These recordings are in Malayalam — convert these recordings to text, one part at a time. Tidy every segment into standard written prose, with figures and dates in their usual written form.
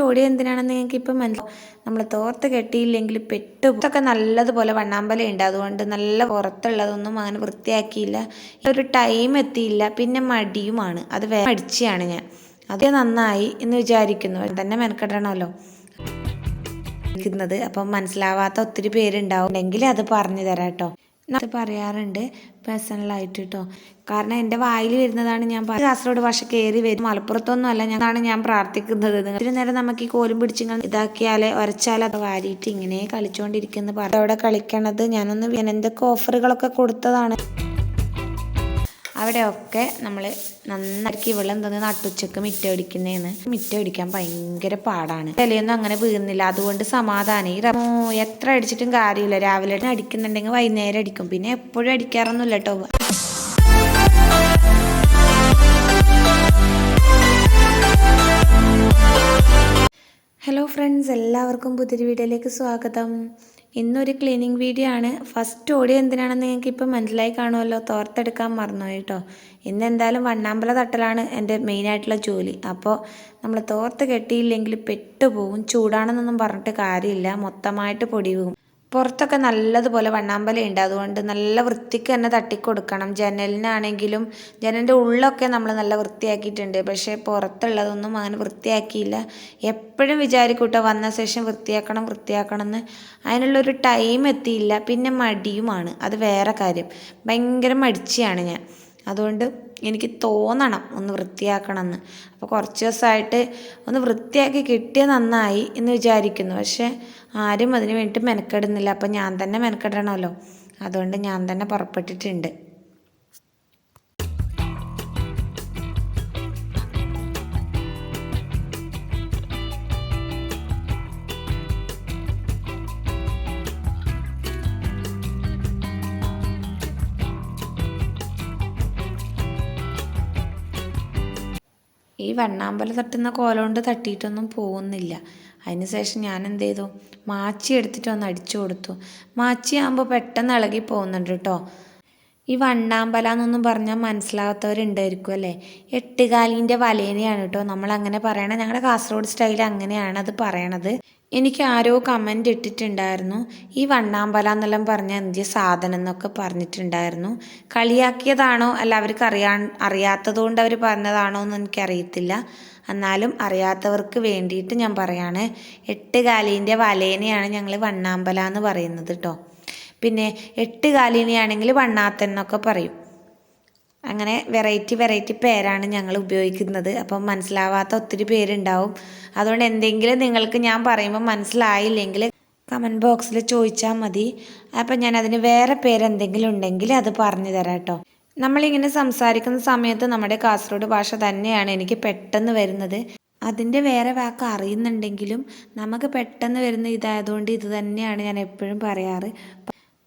ഓടി എന്തിനാണെന്ന് ഞങ്ങൾക്ക് ഇപ്പം മനസ്സിലാവും. നമ്മൾ തോർത്ത് കെട്ടിയില്ലെങ്കിൽ പെട്ടു ഇതൊക്കെ നല്ലതുപോലെ വണ്ണാമ്പലയുണ്ട്. അതുകൊണ്ട് നല്ല പുറത്തുള്ളതൊന്നും അങ്ങനെ വൃത്തിയാക്കിയില്ല. ഒരു ടൈം എത്തിയില്ല, പിന്നെ മടിയുമാണ്. അത് മടിച്ചാണ് ഞാൻ. അത് നന്നായി എന്ന് വിചാരിക്കുന്നു. തന്നെ മെനക്കെടണമല്ലോ. അപ്പം മനസ്സിലാവാത്ത ഒത്തിരി പേരുണ്ടാവുമെങ്കിൽ അത് പറഞ്ഞു തരാം കേട്ടോ. അത് പറയാറുണ്ട് പേഴ്സണലായിട്ട് കേട്ടോ. കാരണം എൻ്റെ വായിൽ വരുന്നതാണ് ഞാൻ കാസർഗോഡ് ഭാഷ കയറി വരും. മലപ്പുറത്തൊന്നും അല്ല, ഞാനാണ് ഞാൻ പ്രാർത്ഥിക്കുന്നത്. ഒത്തിരി നേരം നമുക്ക് ഈ കോലും പിടിച്ചിങ്ങനെ ഇതാക്കിയാലേ ഉരച്ചാൽ അത് വാരിയിട്ട് ഇങ്ങനെ കളിച്ചുകൊണ്ടിരിക്കുന്ന അവിടെ കളിക്കണത്. ഞാനൊന്ന് എന്തൊക്കെ ഓഫറുകളൊക്കെ കൊടുത്തതാണ്. അവിടെയൊക്കെ നമ്മൾ നന്നാക്കി വെള്ളം തന്ന് നട്ടുച്ചക്ക് മിറ്റമടിക്കുന്നതെന്ന്. മിറ്റമടിക്കാൻ ഭയങ്കര പാടാണ്. വിലയൊന്നും അങ്ങനെ വീഴുന്നില്ല. അതുകൊണ്ട് സമാധാനം. എത്ര അടിച്ചിട്ടും കാര്യമില്ല. രാവിലെ അടിക്കുന്നുണ്ടെങ്കിൽ വൈകുന്നേരം അടിക്കും. പിന്നെ എപ്പോഴും അടിക്കാറൊന്നുമില്ല കേട്ടോ. ഹലോ ഫ്രണ്ട്സ്, എല്ലാവർക്കും പുതിയൊരു വീഡിയോയിലേക്ക് സ്വാഗതം. ഇന്നൊരു ക്ലീനിങ് വീഡിയോ ആണ്. ഫസ്റ്റ് ഓടി എന്തിനാണെന്ന് നിങ്ങൾക്ക് ഇപ്പം മനസ്സിലായി കാണുമല്ലോ. തോർത്തെടുക്കാൻ മറന്നുപോയി കേട്ടോ. ഇന്ന് എന്തായാലും വണ്ണാമ്പല തട്ടലാണ് എൻ്റെ മെയിനായിട്ടുള്ള ജോലി. അപ്പോൾ നമ്മൾ തോർത്ത് കെട്ടിയില്ലെങ്കിൽ പെട്ടുപോകും. ചൂടാണെന്നൊന്നും പറഞ്ഞിട്ട് കാര്യമില്ല, മൊത്തമായിട്ട് പൊടി പോകും. പുറത്തൊക്കെ നല്ലതുപോലെ വണ്ണാമ്പലയുണ്ട്. അതുകൊണ്ട് നല്ല വൃത്തിക്ക് തന്നെ തട്ടിക്കൊടുക്കണം. ജനലിനാണെങ്കിലും ജനലിൻ്റെ ഉള്ളൊക്കെ നമ്മൾ നല്ല വൃത്തിയാക്കിയിട്ടുണ്ട്. പക്ഷേ പുറത്തുള്ളതൊന്നും അങ്ങനെ വൃത്തിയാക്കിയില്ല. എപ്പോഴും വിചാരിക്കും കേട്ടോ വന്ന ശേഷം വൃത്തിയാക്കണം എന്ന്. അതിനുള്ളൊരു ടൈം എത്തിയില്ല, പിന്നെ മടിയുമാണ്. അത് വേറെ കാര്യം. ഭയങ്കര മടിച്ചിയാണ് ഞാൻ. അതുകൊണ്ട് എനിക്ക് തോന്നണം ഒന്ന് വൃത്തിയാക്കണം എന്ന്. അപ്പോൾ കുറച്ച് ദിവസമായിട്ട് ഒന്ന് വൃത്തിയാക്കി കിട്ടിയ നന്നായി എന്ന് വിചാരിക്കുന്നു. പക്ഷേ ആരും അതിന് വേണ്ടിയിട്ട് മെനക്കെടുന്നില്ല. അപ്പം ഞാൻ തന്നെ മെനക്കെടണമല്ലോ. അതുകൊണ്ട് ഞാൻ തന്നെ പുറപ്പെട്ടിട്ടുണ്ട്. ഈ വണ്ണാമ്പല തട്ടുന്ന കോലം തട്ടിയിട്ടൊന്നും പോകുന്നില്ല. അതിന് ശേഷം ഞാൻ എന്ത് ചെയ്തു, മാച്ചി എടുത്തിട്ട് ഒന്ന് അടിച്ചു കൊടുത്തു. മാച്ചി ആകുമ്പോൾ പെട്ടെന്ന് ഇളകി പോകുന്നുണ്ട് കേട്ടോ. ഈ വണ്ണാമ്പല എന്നൊന്നും പറഞ്ഞാൽ മനസ്സിലാകാത്തവരുണ്ടായിരിക്കും അല്ലേ. എട്ടുകാലിൻ്റെ വലേനെയാണ് കേട്ടോ നമ്മളങ്ങനെ പറയണത്. ഞങ്ങളുടെ കാസർഗോഡ് സ്റ്റൈൽ അങ്ങനെയാണ് അത് പറയണത്. എനിക്ക് ആരോ കമൻ്റ് ഇട്ടിട്ടുണ്ടായിരുന്നു, ഈ വണ്ണാമ്പല എന്നെല്ലാം പറഞ്ഞാൽ എന്ത് സാധനം എന്നൊക്കെ പറഞ്ഞിട്ടുണ്ടായിരുന്നു. കളിയാക്കിയതാണോ അല്ല അവർക്ക് അറിയാത്തതുകൊണ്ട് അവർ പറഞ്ഞതാണോ എന്ന് എനിക്കറിയത്തില്ല. എന്നാലും അറിയാത്തവർക്ക് വേണ്ടിയിട്ട് ഞാൻ പറയാണ്, എട്ടുകാലിൻ്റെ വലേനെയാണ് ഞങ്ങൾ വണ്ണാമ്പല എന്ന് പറയുന്നത് കേട്ടോ. പിന്നെ എട്ടുകാലിനെയാണെങ്കിൽ വണ്ണാത്തൻ എന്നൊക്കെ പറയും. അങ്ങനെ വെറൈറ്റി പേരാണ് ഞങ്ങൾ ഉപയോഗിക്കുന്നത്. അപ്പം മനസ്സിലാവാത്ത ഒത്തിരി പേരുണ്ടാവും. അതുകൊണ്ട് എന്തെങ്കിലും നിങ്ങൾക്ക് ഞാൻ പറയുമ്പോൾ മനസ്സിലായില്ലെങ്കിൽ കമൻറ്റ് ബോക്സിൽ ചോദിച്ചാൽ മതി. അപ്പം ഞാൻ അതിന് വേറെ പേരെന്തെങ്കിലും ഉണ്ടെങ്കിൽ അത് പറഞ്ഞു തരാം കേട്ടോ. നമ്മളിങ്ങനെ സംസാരിക്കുന്ന സമയത്ത് നമ്മുടെ കാസർഗോഡ് ഭാഷ തന്നെയാണ് എനിക്ക് പെട്ടെന്ന് വരുന്നത്. അതിൻ്റെ വേറെ വാക്ക് അറിയുന്നുണ്ടെങ്കിലും നമുക്ക് പെട്ടെന്ന് വരുന്ന ഇതായതുകൊണ്ട് ഇത് തന്നെയാണ് ഞാൻ എപ്പോഴും പറയാറ്.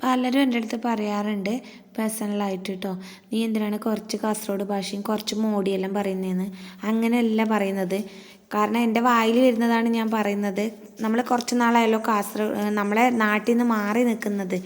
പലരും എൻ്റെ അടുത്ത് പറയാറുണ്ട് പേഴ്സണലായിട്ട് കേട്ടോ, നീ എന്തിനാണ് കുറച്ച് കാസർഗോഡ് ഭാഷയും കുറച്ച് മോടിയെല്ലാം പറയുന്നതെന്ന്. അങ്ങനെയല്ല പറയുന്നത്. കാരണം എൻ്റെ വായിൽ വരുന്നതാണ് ഞാൻ പറയുന്നത്. നമ്മൾ കുറച്ച് നാളായല്ലോ നമ്മളെ നാട്ടിൽ നിന്ന് മാറി നിൽക്കുന്നത്.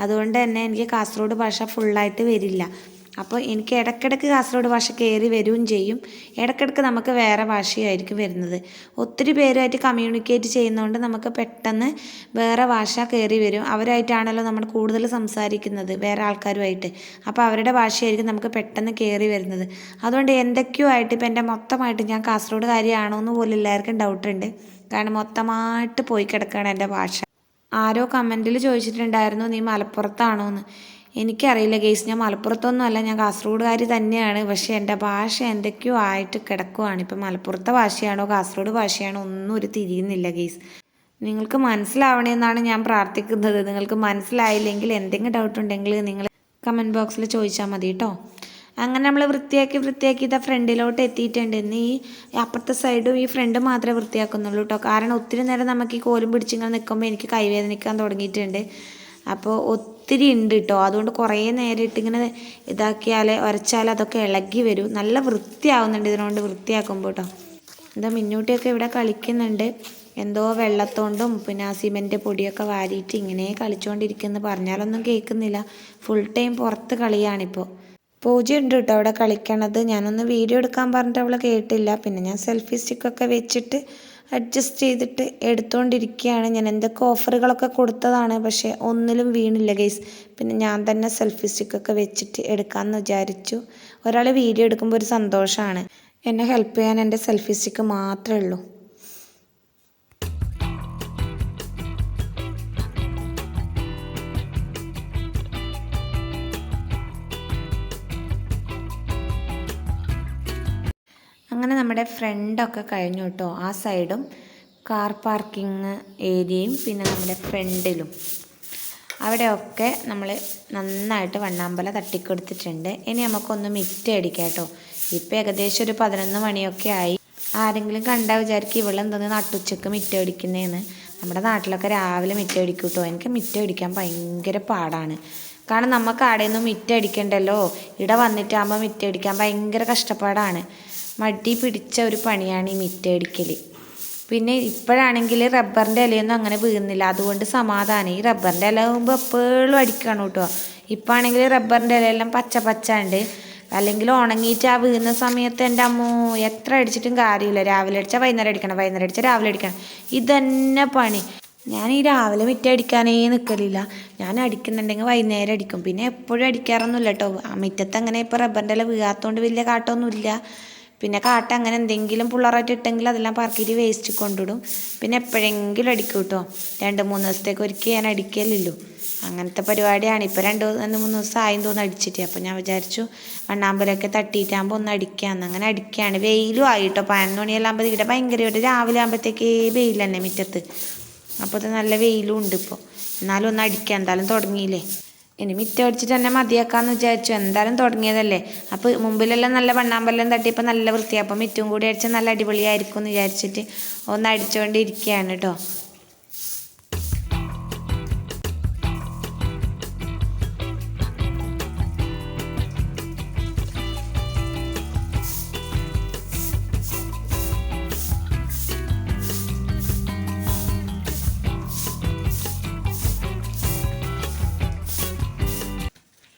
അതുകൊണ്ട് തന്നെ എനിക്ക് കാസർഗോഡ് ഭാഷ ഫുള്ളായിട്ട് വരില്ല. അപ്പോൾ എനിക്ക് ഇടയ്ക്കിടയ്ക്ക് കാസർഗോഡ് ഭാഷ കയറി വരികയും ചെയ്യും. ഇടയ്ക്കിടയ്ക്ക് നമുക്ക് വേറെ ഭാഷയായിരിക്കും വരുന്നത്. ഒത്തിരി പേരുമായിട്ട് കമ്മ്യൂണിക്കേറ്റ് ചെയ്യുന്നതുകൊണ്ട് നമുക്ക് പെട്ടെന്ന് വേറെ ഭാഷ കയറി വരും. അവരായിട്ടാണല്ലോ നമ്മൾ കൂടുതൽ സംസാരിക്കുന്നത്, വേറെ ആൾക്കാരുമായിട്ട്. അപ്പോൾ അവരുടെ ഭാഷയായിരിക്കും നമുക്ക് പെട്ടെന്ന് കയറി വരുന്നത്. അതുകൊണ്ട് എന്തൊക്കെയോ ആയിട്ട് ഇപ്പം എൻ്റെ മൊത്തമായിട്ട് ഞാൻ കാസർഗോഡുകാരിയാണോ എന്ന് പോലും എല്ലാവർക്കും ഡൗട്ടുണ്ട്. കാരണം മൊത്തമായിട്ട് പോയി കിടക്കുകയാണ് എൻ്റെ ഭാഷ. ആരോ കമൻറ്റിൽ ചോദിച്ചിട്ടുണ്ടായിരുന്നു, നീ മലപ്പുറത്താണോ എന്ന്. എനിക്കറിയില്ല ഗെയ്സ്, ഞാൻ മലപ്പുറത്തൊന്നും അല്ല, ഞാൻ കാസർഗോഡുകാരി തന്നെയാണ്. പക്ഷേ എൻ്റെ ഭാഷ എന്തൊക്കെയോ ആയിട്ട് കിടക്കുവാണ്. ഇപ്പം മലപ്പുറത്തെ ഭാഷയാണോ കാസർഗോഡ് ഭാഷയാണോ ഒന്നും ഒരു തിരിയുന്നില്ല ഗെയ്സ്. നിങ്ങൾക്ക് മനസ്സിലാവണമെന്നാണ് ഞാൻ പ്രാർത്ഥിക്കുന്നത്. നിങ്ങൾക്ക് മനസ്സിലായില്ലെങ്കിൽ എന്തെങ്കിലും ഡൗട്ട് ഉണ്ടെങ്കിൽ നിങ്ങൾ കമൻറ്റ് ബോക്സിൽ ചോദിച്ചാൽ മതി കേട്ടോ. അങ്ങനെ നമ്മൾ വൃത്തിയാക്കി ഇതാ ഫ്രണ്ടിലോട്ട് എത്തിയിട്ടുണ്ട്. ഇന്ന് ഈ അപ്പുറത്തെ സൈഡും ഈ ഫ്രണ്ട് മാത്രമേ വൃത്തിയാക്കുന്നുള്ളൂ കേട്ടോ. കാരണം ഒത്തിരി നേരം നമുക്ക് ഈ കോലും പിടിച്ചിങ്ങനെ നിൽക്കുമ്പോൾ എനിക്ക് കൈവേദനിക്കാൻ തുടങ്ങിയിട്ടുണ്ട്. അപ്പോൾ ഒത്തിരി ഉണ്ട് കേട്ടോ. അതുകൊണ്ട് കുറേ നേരം ഇട്ടിങ്ങനെ ഇതാക്കിയാൽ ഉരച്ചാൽ അതൊക്കെ ഇളകി വരും. നല്ല വൃത്തിയാവുന്നുണ്ട് ഇതിനോണ്ട് വൃത്തിയാക്കുമ്പോൾ കേട്ടോ. എന്താ മിന്നൂട്ടിയൊക്കെ ഇവിടെ കളിക്കുന്നുണ്ട്. എന്തോ വെള്ളത്തോണ്ടും പിന്നെ ആ സിമെൻറ്റ് പൊടിയൊക്കെ വാരിയിട്ട് ഇങ്ങനെ കളിച്ചുകൊണ്ടിരിക്കുമെന്ന് പറഞ്ഞാലൊന്നും കേൾക്കുന്നില്ല. ഫുൾ ടൈം പുറത്ത് കളിയാണിപ്പോൾ. പൂജ ഉണ്ട് കേട്ടോ അവിടെ കളിക്കണത്. ഞാനൊന്ന് വീഡിയോ എടുക്കാൻ പറഞ്ഞിട്ട് അവൾ കേട്ടില്ല. പിന്നെ ഞാൻ സെൽഫി സ്റ്റിക്കൊക്കെ വെച്ചിട്ട് അഡ്ജസ്റ്റ് ചെയ്തിട്ട് എടുത്തുകൊണ്ടിരിക്കുകയാണ് ഞാൻ. എന്തൊക്കെ ഓഫറുകളൊക്കെ കൊടുത്തതാണ്, പക്ഷേ ഒന്നിലും വീണില്ല ഗൈസ്. പിന്നെ ഞാൻ തന്നെ സെൽഫി സ്റ്റിക്കൊക്കെ വെച്ചിട്ട് എടുക്കാമെന്ന് വിചാരിച്ചു. ഒരാൾ വീഡിയോ എടുക്കുമ്പോൾ ഒരു സന്തോഷമാണ്. എന്നെ ഹെൽപ്പ് ചെയ്യാൻ എൻ്റെ സെൽഫി സ്റ്റിക്ക് മാത്രമേ ഉള്ളൂ. അങ്ങനെ നമ്മുടെ ഫ്രണ്ടൊക്കെ കഴിഞ്ഞു കേട്ടോ. ആ സൈഡും കാർ പാർക്കിംഗ് ഏരിയയും പിന്നെ നമ്മുടെ ഫ്രണ്ടിലും അവിടെയൊക്കെ നമ്മൾ നന്നായിട്ട് വണ്ണാമ്പല തട്ടിക്കൊടുത്തിട്ടുണ്ട്. ഇനി നമുക്കൊന്ന് മിറ്റടിക്കാം കേട്ടോ. ഇപ്പം ഏകദേശം ഒരു 11 മണിയൊക്കെ ആയി. ആരെങ്കിലും കണ്ടാൽ വിചാരിക്കും ഇവളെന്തെന്ന് നട്ടുച്ചക്ക് മിറ്റടിക്കുന്നതെന്ന്. നമ്മുടെ നാട്ടിലൊക്കെ രാവിലെ മിറ്റടിക്കും കേട്ടോ. എനിക്ക് മിറ്റടിക്കാൻ ഭയങ്കര പാടാണ്. കാരണം നമുക്ക് ആടെയൊന്നും മിറ്റടിക്കണ്ടല്ലോ. ഇവിടെ വന്നിട്ടാകുമ്പോൾ മിറ്റടിക്കാൻ ഭയങ്കര കഷ്ടപ്പാടാണ്. മടി പിടിച്ച ഒരു പണിയാണ് ഈ മിറ്റടിക്കൽ. പിന്നെ ഇപ്പോഴാണെങ്കിൽ റബ്ബറിൻ്റെ ഇലയൊന്നും അങ്ങനെ വീഴുന്നില്ല, അതുകൊണ്ട് സമാധാനം. ഈ റബ്ബറിൻ്റെ ഇല ആകുമ്പോൾ എപ്പോഴും അടിക്കണം കേട്ടോ. ഇപ്പം ആണെങ്കിൽ റബ്ബറിൻ്റെ ഇലയെല്ലാം പച്ച ഉണ്ട്. അല്ലെങ്കിൽ ഉണങ്ങിയിട്ട് ആ വീഴുന്ന സമയത്ത് എൻ്റെ അമ്മോ എത്ര അടിച്ചിട്ടും കാര്യമില്ല. രാവിലെ അടിച്ചാൽ വൈകുന്നേരം അടിക്കണം, വൈകുന്നേരം അടിച്ചാൽ രാവിലെ അടിക്കണം. ഇതന്നെ പണി. ഞാൻ ഈ രാവിലെ മിറ്റടിക്കാനേ നിൽക്കലില്ല. ഞാൻ അടിക്കുന്നുണ്ടെങ്കിൽ വൈകുന്നേരം അടിക്കും. പിന്നെ എപ്പോഴും അടിക്കാറൊന്നുമില്ല കേട്ടോ. ആ മുറ്റത്ത് അങ്ങനെ ഇപ്പോൾ റബ്ബറിൻ്റെ ഇല വീഴാത്തതുകൊണ്ട് വലിയ കാട്ടമൊന്നുമില്ല. പിന്നെ കാട്ട അങ്ങനെ എന്തെങ്കിലും പുള്ളറായിട്ട് ഇട്ടെങ്കിൽ അതെല്ലാം പറക്കിയിട്ട് വേസ്റ്റ് കൊണ്ടിടും. പിന്നെ എപ്പോഴെങ്കിലും അടിക്കും കേട്ടോ. 2-3 ദിവസത്തേക്ക് ഒരിക്കൽ ഞാൻ അടിക്കലില്ലു. അങ്ങനത്തെ പരിപാടിയാണ്. ഇപ്പോൾ 2-3 ദിവസം ആയി തോന്നുന്നു അടിച്ചിട്ട്. അപ്പോൾ ഞാൻ വിചാരിച്ചു വണ്ണാമ്പലൊക്കെ തട്ടിയിട്ടാകുമ്പോൾ ഒന്ന് അടിക്കാമെന്ന്. അങ്ങനെ അടിക്കുകയാണ്. വെയിലും ആയി കേട്ടോ. 11 മണിയെല്ലാം ആകുമ്പോൾ ഇവിടെ ഭയങ്കരമായിട്ട് രാവിലെ ആകുമ്പോഴത്തേക്ക് വെയിൽ തന്നെ മുറ്റത്ത്. അപ്പോൾ അത് നല്ല വെയിലും ഉണ്ട് ഇപ്പോൾ. എന്നാലും ഒന്ന് അടിക്കാം, എന്തായാലും തുടങ്ങിയില്ലേ. ഇനി മിറ്റം അടിച്ചിട്ട് തന്നെ മതിയാക്കാമെന്ന് വിചാരിച്ചു. എന്തായാലും തുടങ്ങിയതല്ലേ. അപ്പോൾ മുമ്പിലെല്ലാം നല്ല വണ്ണാമ്പെല്ലാം തട്ടിയപ്പോൾ നല്ല വൃത്തിയാണ്. അപ്പോൾ മിറ്റും കൂടി അടിച്ചാൽ നല്ല അടിപൊളിയായിരിക്കും എന്ന് വിചാരിച്ചിട്ട് ഒന്ന് അടിച്ചുകൊണ്ടിരിക്കുകയാണ് കേട്ടോ.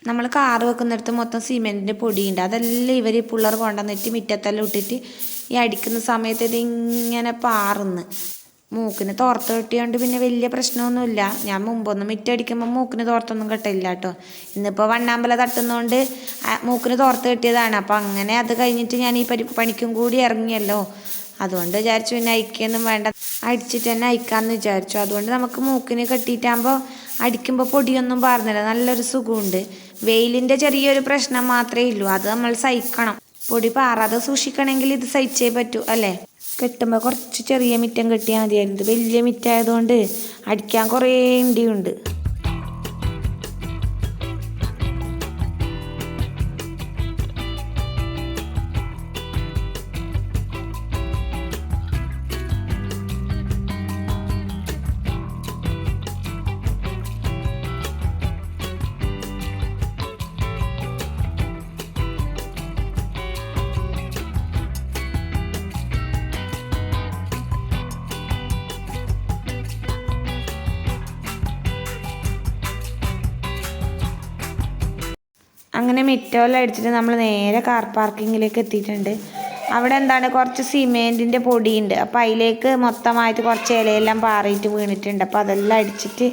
നമ്മൾ കാറ് വെക്കുന്നിടത്ത് മൊത്തം സിമെൻറ്റിൻ്റെ പൊടിയുണ്ട്. അതെല്ലാം ഇവർ പിള്ളേർ കൊണ്ടുവന്നിട്ട് മുറ്റത്തെല്ലാം ഇട്ടിട്ട് ഈ അടിക്കുന്ന സമയത്ത് ഇതിങ്ങനെ പാറുന്ന്. മൂക്കിന് തോർത്ത് കെട്ടിയോണ്ട് പിന്നെ വലിയ പ്രശ്നമൊന്നുമില്ല. ഞാൻ മുമ്പൊന്നും മുറ്റടിക്കുമ്പോൾ മൂക്കിന് തോർത്തൊന്നും കെട്ടില്ല കേട്ടോ. ഇന്നിപ്പോൾ വണ്ണാമ്പല തട്ടുന്നതുകൊണ്ട് മൂക്കിന് തോർത്ത് കെട്ടിയതാണ്. അപ്പോൾ അങ്ങനെ അത് കഴിഞ്ഞിട്ട് ഞാൻ ഈ പണിക്കും കൂടി ഇറങ്ങിയല്ലോ. അതുകൊണ്ട് വിചാരിച്ചു പിന്നെ അയക്കൊന്നും വേണ്ട, അടിച്ചിട്ട് തന്നെ അയക്കാമെന്ന് വിചാരിച്ചു. അതുകൊണ്ട് നമുക്ക് മൂക്കിന് കെട്ടിയിട്ടാകുമ്പോൾ അടിക്കുമ്പോൾ പൊടിയൊന്നും പാറുന്നില്ല, നല്ലൊരു സുഖമുണ്ട്. വെയിലിൻ്റെ ചെറിയൊരു പ്രശ്നം മാത്രമേ ഉള്ളൂ, അത് നമ്മൾ സഹിക്കണം. പൊടി പാറാതെ സൂക്ഷിക്കണമെങ്കിൽ ഇത് സഹിച്ചേ പറ്റൂ അല്ലേ. കെട്ടുമ്പോൾ കുറച്ച് ചെറിയ മിറ്റം കെട്ടിയാൽ മതിയായിരുന്നു. വലിയ മിറ്റായതുകൊണ്ട് അടിക്കാൻ കുറേ ഇണ്ടിയുണ്ട്. അങ്ങനെ മിറ്റമെല്ലാം അടിച്ചിട്ട് നമ്മൾ നേരെ കാർ പാർക്കിങ്ങിലേക്ക് എത്തിയിട്ടുണ്ട്. അവിടെ എന്താണ് കുറച്ച് സിമെൻറ്റിൻ്റെ പൊടിയുണ്ട്. അപ്പോൾ അതിലേക്ക് മൊത്തമായിട്ട് കുറച്ച് ഇലയെല്ലാം പാറിയിട്ട് വീണിട്ടുണ്ട്. അപ്പോൾ അതെല്ലാം അടിച്ചിട്ട്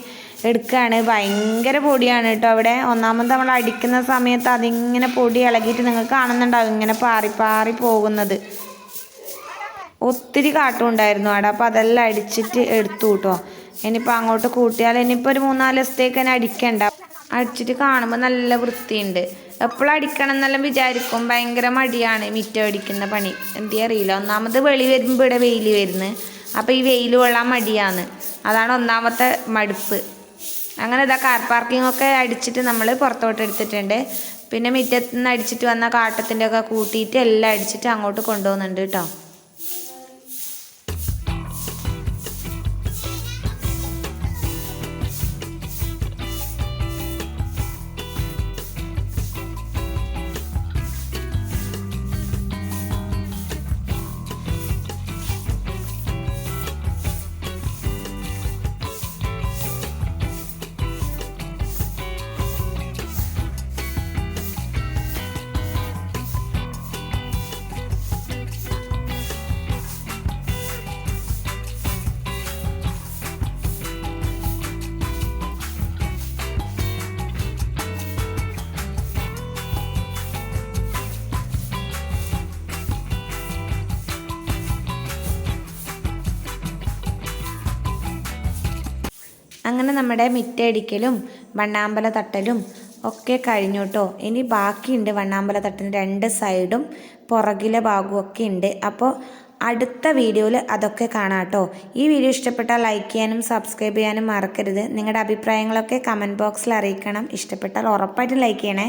എടുക്കുകയാണ്. ഭയങ്കര പൊടിയാണ് കേട്ടോ അവിടെ. ഒന്നാമത് നമ്മൾ അടിക്കുന്ന സമയത്ത് അതിങ്ങനെ പൊടി ഇളകിയിട്ട് നിങ്ങൾക്ക് കാണുന്നുണ്ടാവും ഇങ്ങനെ പാറി പാറി പോകുന്നത്. ഒത്തിരി കാട്ടും ഉണ്ടായിരുന്നു അവിടെ. അപ്പോൾ അതെല്ലാം അടിച്ചിട്ട് എടുത്തു കേട്ടോ. ഇനിയിപ്പോൾ അങ്ങോട്ട് കൂട്ടിയാൽ ഇനിയിപ്പോൾ ഒരു 3-4 ദിവസത്തേക്ക് തന്നെ അടിക്കണ്ട. അടിച്ചിട്ട് കാണുമ്പോൾ നല്ല വൃത്തിയുണ്ട്. എപ്പോഴും അടിക്കണം എന്നെല്ലാം വിചാരിക്കും. ഭയങ്കര മടിയാണ് മിറ്റം അടിക്കുന്ന പണി. എന്തേ അറിയില്ല. ഒന്നാമത് വെളി വരുമ്പോൾ ഇവിടെ വെയിൽ വരുന്നത്. അപ്പോൾ ഈ വെയിൽ കൊള്ളാൻ മടിയാണ്. അതാണ് ഒന്നാമത്തെ മടുപ്പ്. അങ്ങനെ ഇതാ കാർ പാർക്കിംഗ് ഒക്കെ അടിച്ചിട്ട് നമ്മൾ പുറത്തോട്ട് എടുത്തിട്ടുണ്ട്. പിന്നെ മുറ്റത്ത് നിന്ന് അടിച്ചിട്ട് വന്ന കാട്ടത്തിൻ്റെ ഒക്കെ കൂട്ടിയിട്ട് എല്ലാം അടിച്ചിട്ട് അങ്ങോട്ട് കൊണ്ടുപോകുന്നുണ്ട് കേട്ടോ. അങ്ങനെ നമ്മുടെ മിറ്റടിക്കലും വണ്ണാമ്പല തട്ടലും ഒക്കെ കഴിഞ്ഞു കേട്ടോ. ഇനി ബാക്കിയുണ്ട് വണ്ണാമ്പല തട്ടിന് 2 സൈഡും പുറകിലെ ഭാഗവും ഒക്കെ ഉണ്ട്. അപ്പോൾ അടുത്ത വീഡിയോയിൽ അതൊക്കെ കാണാം കേട്ടോ. ഈ വീഡിയോ ഇഷ്ടപ്പെട്ടാൽ ലൈക്ക് ചെയ്യാനും സബ്സ്ക്രൈബ് ചെയ്യാനും മറക്കരുത്. നിങ്ങളുടെ അഭിപ്രായങ്ങളൊക്കെ കമൻറ്റ് ബോക്സിൽ അറിയിക്കണം. ഇഷ്ടപ്പെട്ടാൽ ഉറപ്പായിട്ടും ലൈക്ക് ചെയ്യണേ.